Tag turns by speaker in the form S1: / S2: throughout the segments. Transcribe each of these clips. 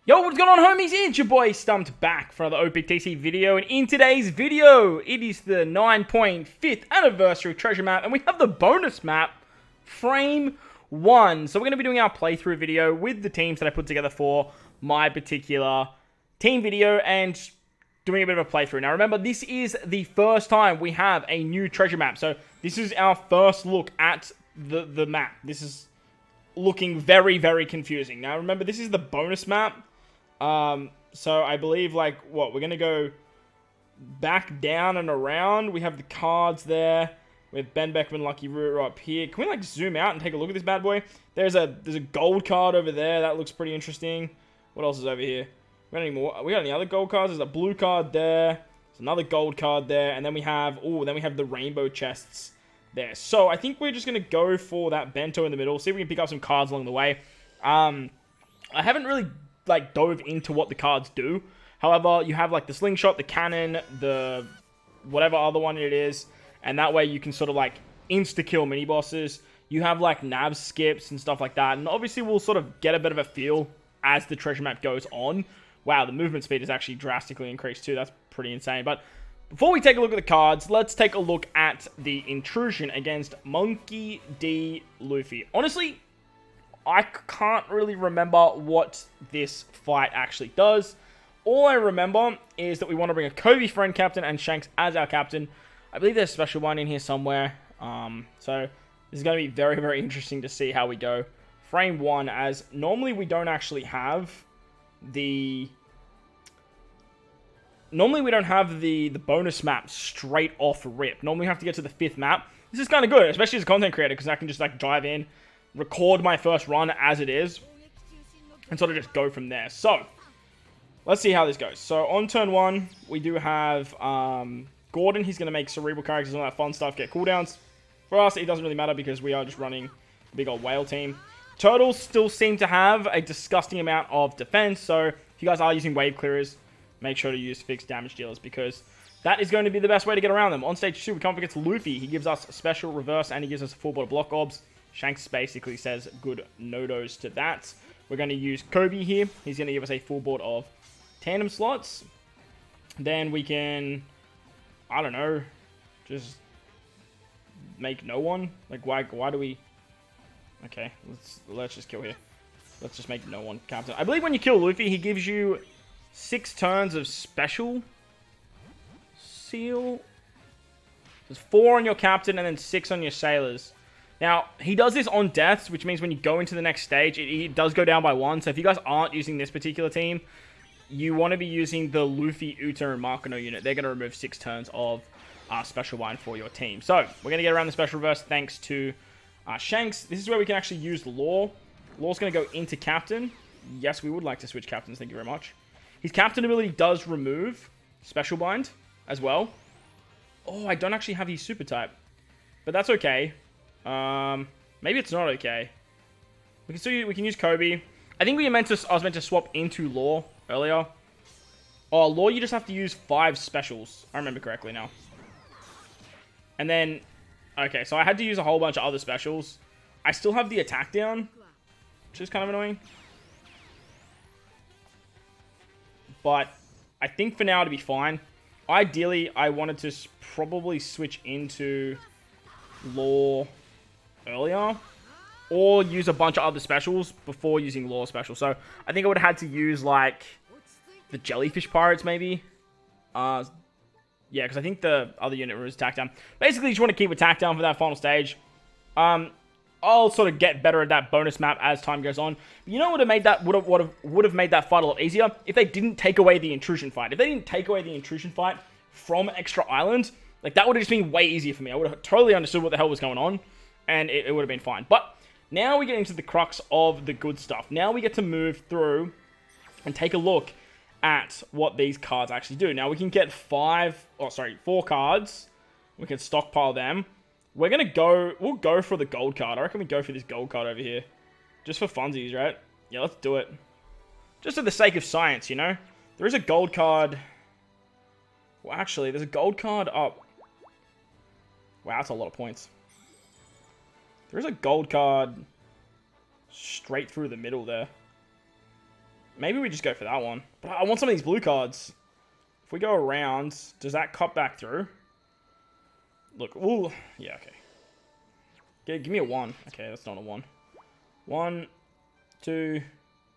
S1: Yo, what's going on, homies? It's your boy StumpD back for another OPTC video, and in today's video, it is the 9.5th anniversary treasure map, and we have the bonus map, Frame 1. So we're going to be doing our playthrough video with the teams that I put together for my particular team video, and doing a bit of a playthrough. Now remember, this is the first time we have a new treasure map, so this is our first look at the map. This is looking very, very confusing. Now remember, this is the bonus map. So I believe, like, we're going to go back down and around. We have the cards there. We have Ben Beckman, Lucky Roux up here. Can we, like, zoom out and take a look at this bad boy? There's a gold card over there. That looks pretty interesting. What else is over here? We got any more? We got any other gold cards? There's a blue card there. There's another gold card there. And then we have, the rainbow chests there. So I think we're just going to go for that bento in the middle. See if we can pick up some cards along the way. I haven't really dove into what the cards do. However, you have like the slingshot, the cannon, the whatever other one it is, and that way you can sort of like insta-kill mini bosses. You have like nav skips and stuff like that, and obviously we'll sort of get a bit of a feel as the treasure map goes on. Wow, the movement speed is actually drastically increased too. That's pretty insane. But before we take a look at the cards, let's take a look at the intrusion against Monkey D. Luffy. Honestly, I can't really remember what this fight actually does. All I remember is that we want to bring a Kobe friend captain and Shanks as our captain. I believe there's a special one in here somewhere. So this is going to be very, very interesting to see how we go. Frame 1, as normally we don't actually have the... Normally we don't have the bonus map straight off rip. Normally we have to get to the 5th map. This is kind of good, especially as a content creator, because I can just like dive in, record my first run as it is, and sort of just go from there. So, let's see how this goes. So, on turn 1, we do have Gordon. He's going to make cerebral characters and all that fun stuff get cooldowns. For us, it doesn't really matter because we are just running a big old whale team. Turtles still seem to have a disgusting amount of defense, so if you guys are using wave clearers, make sure to use fixed damage dealers because that is going to be the best way to get around them. On stage 2, we come up against Luffy. He gives us a special reverse and he gives us a full body block orbs. Shanks basically says good no-dos to that. We're going to use Kobe here. He's going to give us a full board of tandem slots. Then we can, I don't know, just make no one. Like, why do we... Okay, let's just kill here. Let's just make no one captain. I believe when you kill Luffy, he gives you 6 turns of special seal. There's 4 on your captain and then 6 on your sailors. Now, he does this on deaths, which means when you go into the next stage, it does go down by 1. So if you guys aren't using this particular team, you want to be using the Luffy, Uta, and Markano unit. They're going to remove 6 turns of special bind for your team. So we're going to get around the special reverse thanks to Shanks. This is where we can actually use Law. Law's going to go into captain. Yes, we would like to switch captains. Thank you very much. His captain ability does remove special bind as well. Oh, I don't actually have his super type, but that's okay. Maybe it's not okay. We can use Kobe. I think I was meant to swap into Law earlier. Oh, Law, you just have to use 5 specials. I remember correctly now. And then, okay, so I had to use a whole bunch of other specials. I still have the attack down, which is kind of annoying. But I think for now to be fine. Ideally, I wanted to probably switch into Law earlier, or use a bunch of other specials before using Law special. So I think I would have had to use like the jellyfish pirates maybe. Yeah, because I think the other unit was attack down. Basically, you just want to keep attack down for that final stage. I'll sort of get better at that bonus map as time goes on. You know what would have made that fight a lot easier if they didn't take away the intrusion fight. If they didn't take away the intrusion fight from Extra Island, like that would have just been way easier for me. I would have totally understood what the hell was going on, and it would have been fine. But now we get into the crux of the good stuff. Now we get to move through and take a look at what these cards actually do. Now we can get 4 cards. We can stockpile them. We'll go for the gold card. I reckon we go for this gold card over here. Just for funsies, right? Yeah, let's do it. Just for the sake of science, you know? There is a gold card. Well, actually, there's a gold card up. Wow, that's a lot of points. There is a gold card straight through the middle there. Maybe we just go for that one. But I want some of these blue cards. If we go around, does that cut back through? Look, ooh, yeah, okay. Give me a 1. Okay, that's not a 1. 1, 2,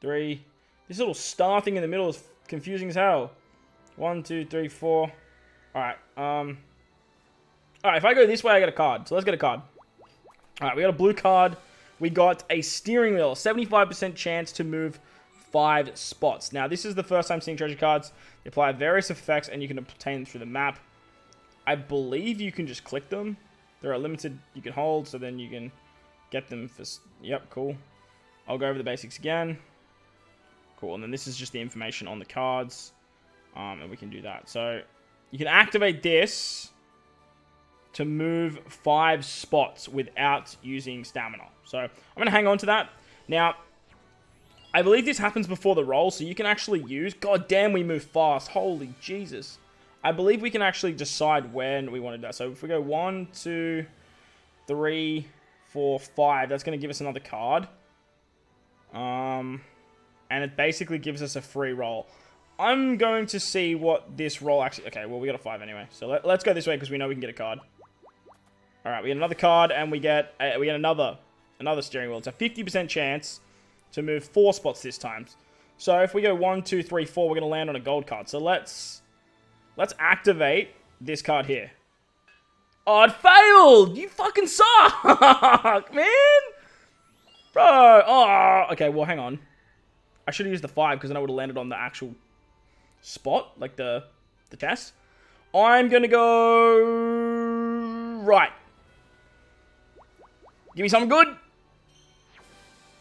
S1: 3. This little star thing in the middle is confusing as hell. 1, 2, 3, 4. Alright, alright, if I go this way, I get a card. So let's get a card. Alright, we got a blue card. We got a steering wheel. 75% chance to move 5 spots. Now, this is the first time seeing treasure cards. You apply various effects, and you can obtain them through the map. I believe you can just click them. There are limited you can hold, so then you can get them for... Yep, cool. I'll go over the basics again. Cool, and then this is just the information on the cards. And we can do that. So, you can activate this to move 5 spots without using stamina. So, I'm going to hang on to that. Now, I believe this happens before the roll, so you can actually use... God damn, we move fast. Holy Jesus. I believe we can actually decide when we want to do that. So if we go 1, 2, 3, 4, 5, that's going to give us another card. And it basically gives us a free roll. I'm going to see what this roll actually... Okay, well, we got a 5 anyway. So let's go this way because we know we can get a card. All right, we get another card and we get another steering wheel. It's a 50% chance to move 4 spots this time. So if we go 1, 2, 3, 4, we're going to land on a gold card. So let's activate this card here. Oh, it failed! You fucking suck, man! Bro, oh, okay, well, hang on. I should have used the 5 because then I would have landed on the actual spot, like the test. I'm going to go... Right. Give me something good.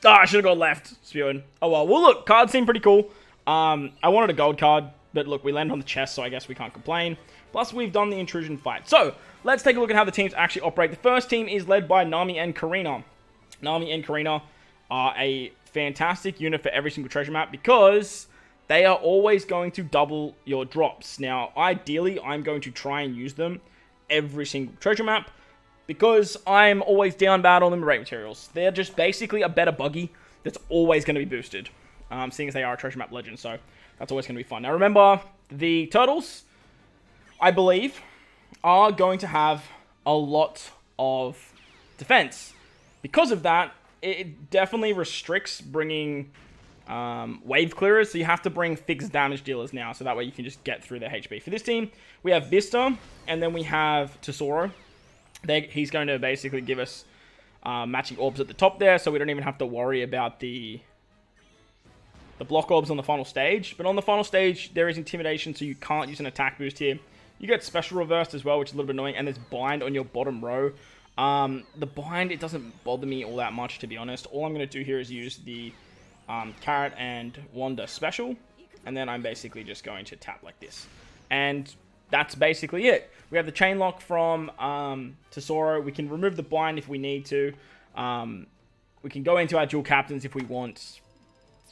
S1: Oh, I should have gone left. Spewing. Oh, well. Well, look, cards seem pretty cool. I wanted a gold card. But look, we landed on the chest, so I guess we can't complain. Plus, we've done the intrusion fight. So, let's take a look at how the teams actually operate. The first team is led by Nami and Karina. Nami and Karina are a fantastic unit for every single treasure map because they are always going to double your drops. Now, ideally, I'm going to try and use them every single treasure map because I'm always down bad on the Liberate materials. They're just basically a better buggy that's always going to be boosted, seeing as they are a treasure map legend, so... That's always going to be fun. Now, remember, the turtles, I believe, are going to have a lot of defense. Because of that, it definitely restricts bringing wave clearers, so you have to bring fixed damage dealers now, so that way you can just get through their HP. For this team, we have Vista, and then we have Tesoro. He's going to basically give us matching orbs at the top there, so we don't even have to worry about the block orbs on the final stage. But on the final stage, there is intimidation, so you can't use an attack boost here. You get special reversed as well, which is a little bit annoying, and there's bind on your bottom row. The bind, it doesn't bother me all that much, to be honest. All I'm going to do here is use the Carrot and Wanda special, and then I'm basically just going to tap like this. And that's basically it. We have the chain lock from Tesoro. We can remove the bind if we need to. We can go into our dual captains if we want.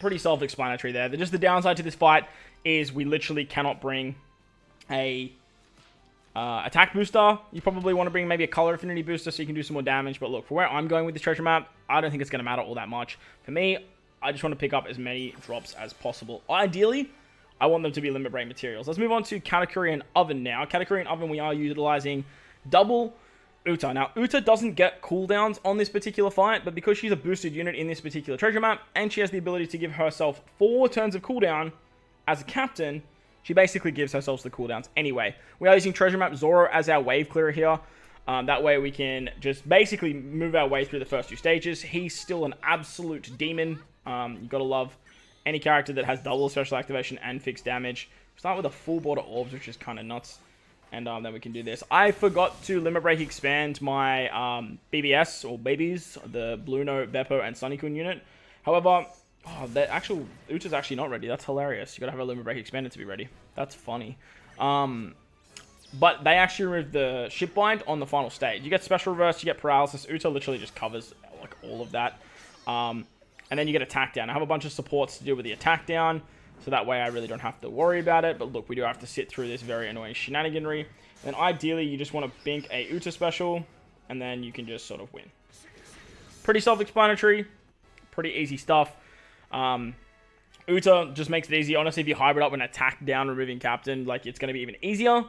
S1: Pretty self-explanatory there. Just the downside to this fight is we literally cannot bring a attack booster. You probably want to bring maybe a color affinity booster so you can do some more damage. But look, for where I'm going with this treasure map, I don't think it's going to matter all that much. For me, I just want to pick up as many drops as possible. Ideally, I want them to be limit break materials. Let's move on to Katakuri and Oven now. Katakuri and Oven, we are utilizing double Uta. Now, Uta doesn't get cooldowns on this particular fight, but because she's a boosted unit in this particular treasure map, and she has the ability to give herself 4 turns of cooldown as a captain, she basically gives herself the cooldowns anyway. We are using treasure map Zoro as our wave clearer here. That way we can just basically move our way through the first 2 stages. He's still an absolute demon. You gotta love any character that has double special activation and fixed damage. We start with a full border orbs, which is kind of nuts. And then we can do this. I forgot to limit break expand my BBS, or babies, the Bluno, Beppo, and Sunny-kun unit. However, the actual Uta's actually not ready. That's hilarious. You gotta have a limit break expanded to be ready. That's funny. But they actually removed the ship bind on the final stage. You get special reverse, you get paralysis. Uta literally just covers like all of that. And then you get attack down. I have a bunch of supports to deal with the attack down. So that way I really don't have to worry about it. But look, we do have to sit through this very annoying shenaniganry. And ideally, you just want to bink a Uta special. And then you can just sort of win. Pretty self-explanatory. Pretty easy stuff. Uta just makes it easy. Honestly, if you hybrid up an attack down removing captain, like, it's going to be even easier.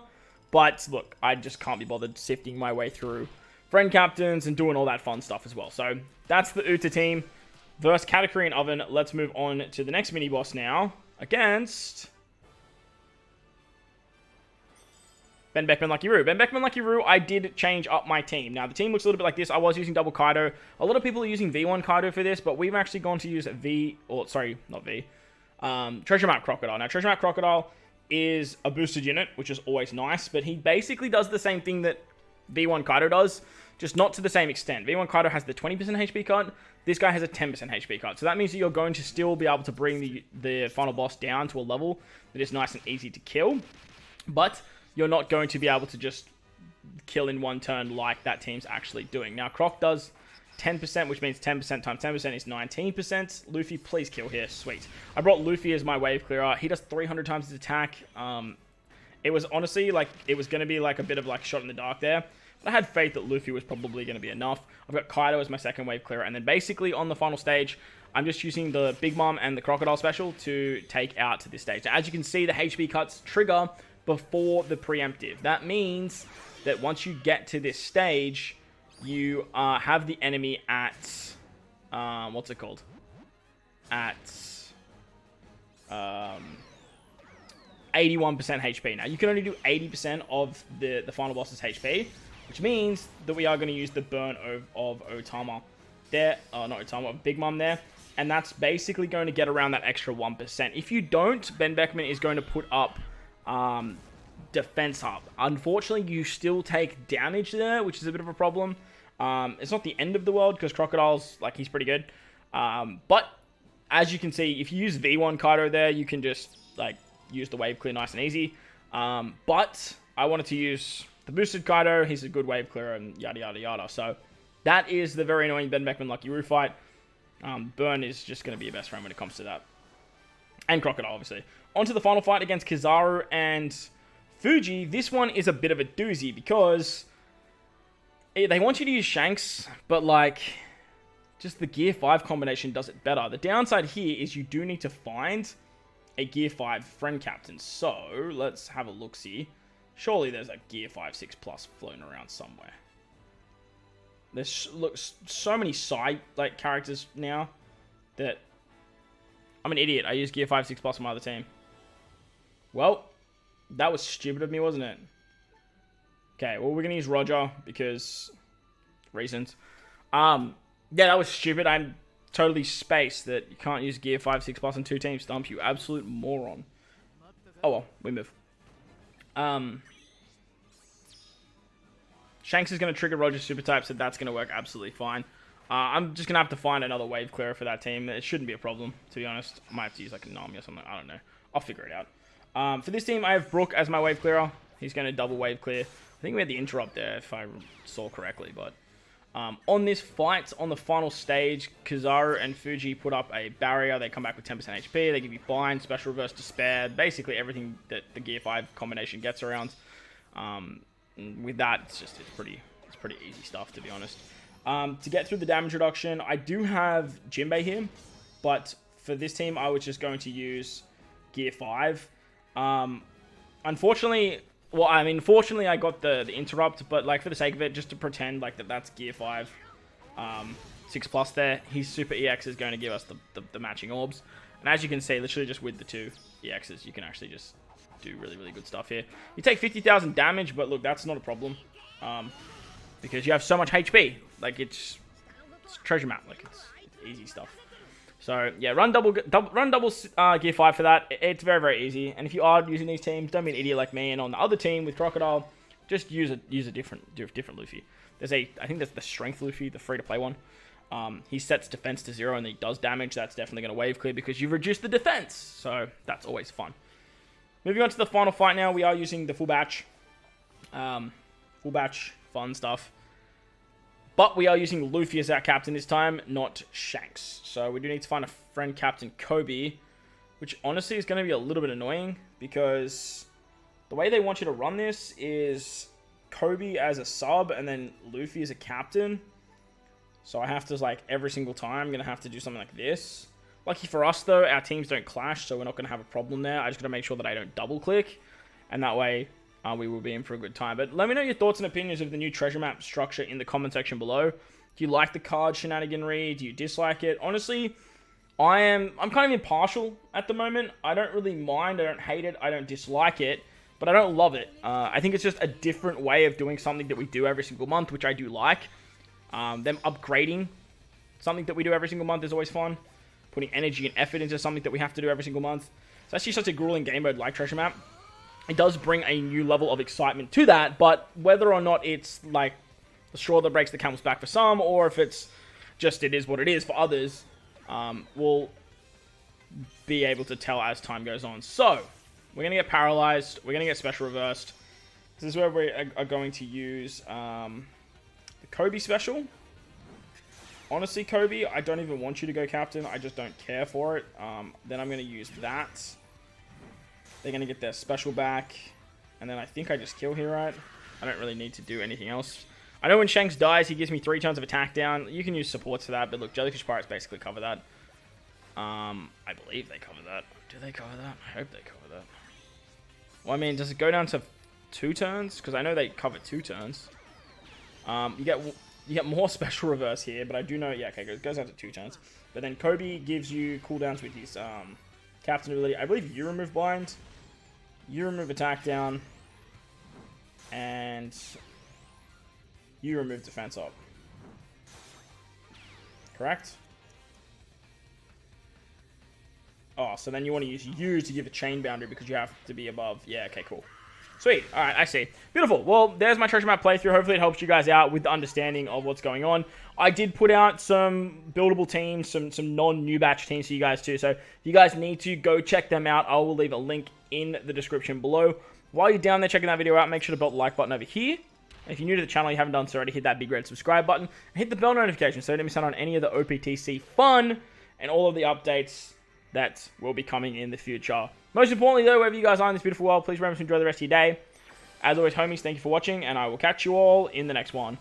S1: But, look, I just can't be bothered sifting my way through friend captains and doing all that fun stuff as well. So, that's the Uta team versus Kata Oven. Let's move on to the next mini-boss now against Ben Beckman Lucky Roux. Ben Beckman Lucky Roux, I did change up my team. Now, the team looks a little bit like this. I was using double Kaido. A lot of people are using V1 Kaido for this, but we've actually gone to use Treasure Map Crocodile. Now, Treasure Map Crocodile is a boosted unit, which is always nice, but he basically does the same thing that V1 Kaido does, just not to the same extent. V1 Kaido has the 20% HP cut. This guy has a 10% HP cut. So that means that you're going to still be able to bring the final boss down to a level that is nice and easy to kill, but you're not going to be able to just kill in one turn like that team's actually doing. Now, Croc does 10%, which means 10% times 10% is 19%. Luffy, please kill here. Sweet. I brought Luffy as my wave clearer. He does 300 times his attack. It was honestly, like, it was going to be like a bit of like shot in the dark there. But I had faith that Luffy was probably going to be enough. I've got Kaido as my second wave clearer. And then basically on the final stage, I'm just using the Big Mom and the Crocodile special to take out to this stage. Now, as you can see, the HP cuts trigger before the preemptive. That means that once you get to this stage, you have the enemy at, what's it called? At 81% HP. Now, you can only do 80% of the final boss's HP, which means that we are going to use the burn of Otama there, not Otama, of Big Mom there, and that's basically going to get around that extra 1%. If you don't, Ben Beckman is going to put up defense up. Unfortunately, you still take damage there, which is a bit of a problem. It's not the end of the world because Crocodile's, like, he's pretty good. But as you can see, if you use V1 Kaido there, you can just, like, use the wave clear nice and easy. But I wanted to use the boosted Kaido. He's a good wave clearer and yada yada yada. So that is the very annoying Ben Beckman Lucky Roux fight. Burn is just going to be your best friend when it comes to that. And Crocodile, obviously. On to the final fight against Kizaru and Fuji. This one is a bit of a doozy because they want you to use Shanks, but, like, just the Gear 5 combination does it better. The downside here is you do need to find a Gear 5 friend captain. So, let's have a look-see. Surely there's a Gear 5 6+ floating around somewhere. There's so many side, like, characters now that I'm an idiot. I use Gear 5 6+ on my other team. Well, that was stupid of me, wasn't it? Okay, well, we're going to use Roger because reasons. Yeah, that was stupid. I'm totally spaced that you can't use Gear 5 6+ on 2 teams. Stump, you absolute moron. Oh, well, we move. Shanks is going to trigger Roger's super type, so that's going to work absolutely fine. I'm just going to have to find another wave clearer for that team. It shouldn't be a problem, to be honest. I might have to use like a Nami or something. I don't know. I'll figure it out. For this team, I have Brook as my wave clearer. He's going to double wave clear. I think we had the interrupt there, if I saw correctly. But on this fight, on the final stage, Kizaru and Fuji put up a barrier. They come back with 10% HP. They give you bind, special reverse despair. Basically everything that the Gear 5 combination gets around. With that, it's pretty easy stuff, to be honest. To get through the damage reduction, I do have Jinbei here, but for this team, I was just going to use Gear 5. Unfortunately, well, I mean, fortunately, I got the interrupt, but, like, for the sake of it, just to pretend like that's Gear 5 6+ there, his Super EX is going to give us the matching orbs. And as you can see, literally just with the 2 EXs, you can actually just do really, really good stuff here. You take 50,000 damage, but look, that's not a problem. Because you have so much HP. Like, it's treasure map. Like, it's easy stuff. So, yeah, run double Gear 5 for that. It's very, very easy. And if you are using these teams, don't be an idiot like me. And on the other team with Crocodile, just use a different Luffy. I think there's the Strength Luffy, the free-to-play one. He sets defense to 0 and he does damage. That's definitely going to wave clear because you've reduced the defense. So, that's always fun. Moving on to the final fight now, we are using the full batch. Full batch, fun stuff. But we are using Luffy as our captain this time, not Shanks. So we do need to find a friend captain, Kobe, which honestly is going to be a little bit annoying because the way they want you to run this is Kobe as a sub and then Luffy as a captain. So I have to, like, every single time, I'm going to have to do something like this. Lucky for us, though, our teams don't clash, so we're not going to have a problem there. I just got to make sure that I don't double-click, and that way we will be in for a good time. But let me know your thoughts and opinions of the new treasure map structure in the comment section below. Do you like the card shenaniganry? Do you dislike it? Honestly, I'm kind of impartial at the moment. I don't really mind. I don't hate it. I don't dislike it, but I don't love it. I think it's just a different way of doing something that we do every single month, which I do like. Them upgrading something that we do every single month is always fun. Putting energy and effort into something that we have to do every single month. It's actually such a grueling game mode like treasure map. It does bring a new level of excitement to that, but whether or not it's like the straw that breaks the camel's back for some, or if it's just it is what it is for others, we'll be able to tell as time goes on. So, we're going to get paralyzed. We're going to get special reversed. This is where we are going to use the Kobe special. Honestly, Kobe, I don't even want you to go captain. I just don't care for it. Then I'm going to use that. They're going to get their special back. And then I think I just kill here, right? I don't really need to do anything else. I know when Shanks dies, he gives me 3 turns of attack down. You can use supports for that, but look, Jellyfish Pirates basically cover that. I believe they cover that. Do they cover that? I hope they cover that. Well, I mean, does it go down to 2 turns? Because I know they cover 2 turns. You get more special reverse here, but I do know... Yeah, okay, it goes down to 2 turns. But then Kobe gives you cooldowns with his captain ability. I believe you remove blind. You remove attack down. And you remove defense up. Correct? Oh, so then you want to use you to give a chain boundary because you have to be above. Yeah, okay, cool. Sweet. All right, I see. Beautiful. Well, there's my treasure map playthrough. Hopefully it helps you guys out with the understanding of what's going on. I did put out some buildable teams, some non-new batch teams for you guys too. So if you guys need to, go check them out. I will leave a link in the description below. While you're down there checking that video out, make sure to belt the like button over here. And if you're new to the channel, you haven't done so already, hit that big red subscribe button. And hit the bell notification so you don't miss out on any of the OPTC fun and all of the updates that will be coming in the future. Most importantly, though, wherever you guys are in this beautiful world, please remember to enjoy the rest of your day. As always, homies, thank you for watching, and I will catch you all in the next one.